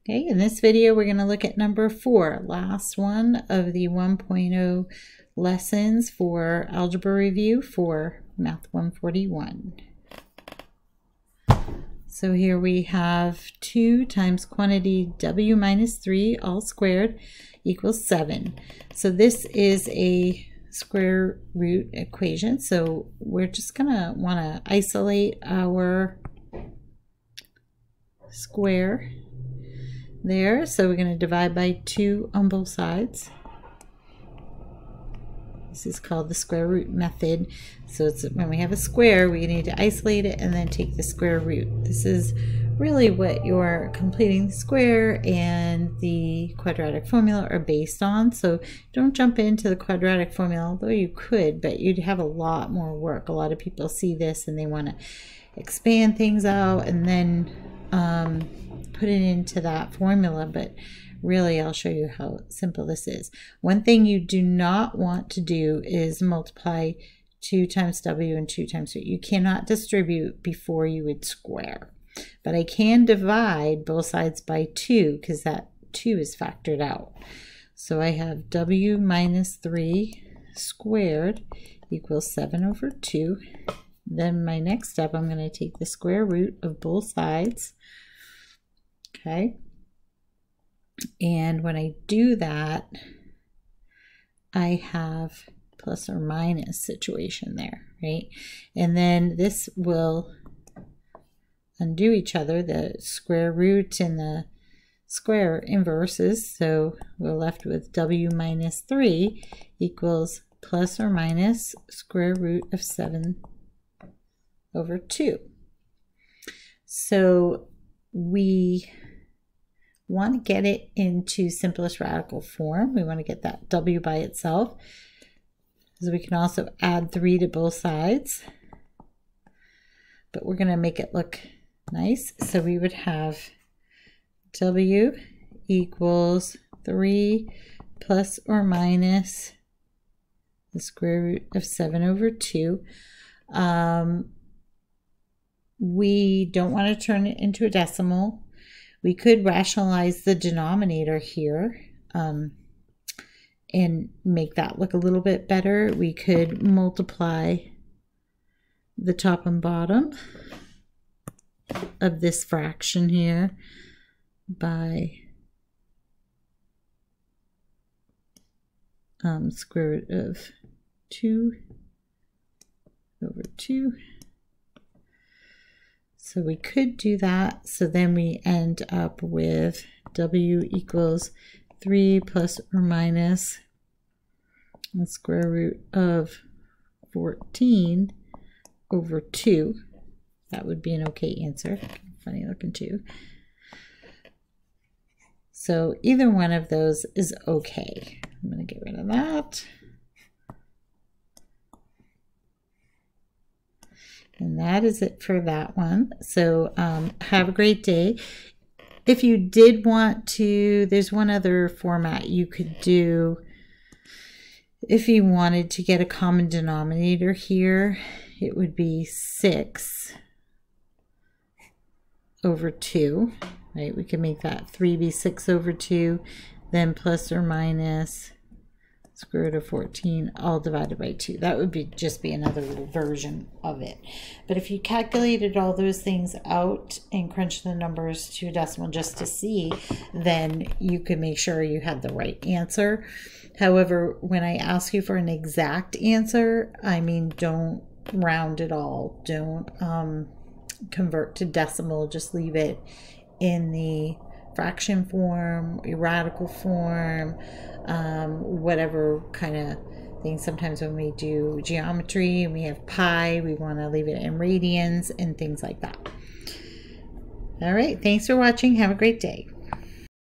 Okay, in this video we're going to look at number 4, last one of the 1.0 lessons for algebra review for Math 141. So here we have 2 times quantity w minus 3 all squared equals 7. So this is a square root equation, so we're just going to want to isolate our square there. So we're going to divide by 2 on both sides. This is called the square root method. So it's when we have a square, we need to isolate it and then take the square root. This is really what your completing the square and the quadratic formula are based on. So don't jump into the quadratic formula, although you could, but you'd have a lot more work. A lot of people see this and they want to expand things out and then put it into that formula, but really I'll show you how simple this is. One thing you do not want to do is multiply 2 times w and 2 times 3. You cannot distribute before you would square, but I can divide both sides by 2 because that 2 is factored out. So I have w minus 3 squared equals 7 over 2. Then my next step, I'm going to take the square root of both sides. Okay, and when I do that, I have plus or minus situation there, right? And then this will undo each other, the square root and the square inverses, so we're left with w minus 3 equals plus or minus square root of 7 over 2. So we want to get it into simplest radical form. We want to get that w by itself. So we can also add 3 to both sides, but we're going to make it look nice. So we would have w equals 3 plus or minus the square root of 7 over 2. We don't want to turn it into a decimal. We could rationalize the denominator here and make that look a little bit better. We could multiply the top and bottom of this fraction here by square root of 2 over 2. So we could do that. So then we end up with w equals 3 plus or minus the square root of 14 over 2. That would be an okay answer. Funny looking 2. So either one of those is okay. I'm going to get rid of that. And that is it for that one. So have a great day. If you did want to, there's one other format you could do. If you wanted to get a common denominator here, it would be 6 over 2. Right? We can make that 3 be 6 over 2, then plus or minus square root of 14 all divided by 2. That would be just be another little version of it. But if you calculated all those things out and crunched the numbers to a decimal just to see, then you could make sure you had the right answer. However, when I ask you for an exact answer, I mean don't round it all. Don't convert to decimal. Just leave it in the fraction form, radical form, whatever kind of thing. Sometimes when we do geometry and we have pi, we want to leave it in radians and things like that. All right, thanks for watching. Have a great day.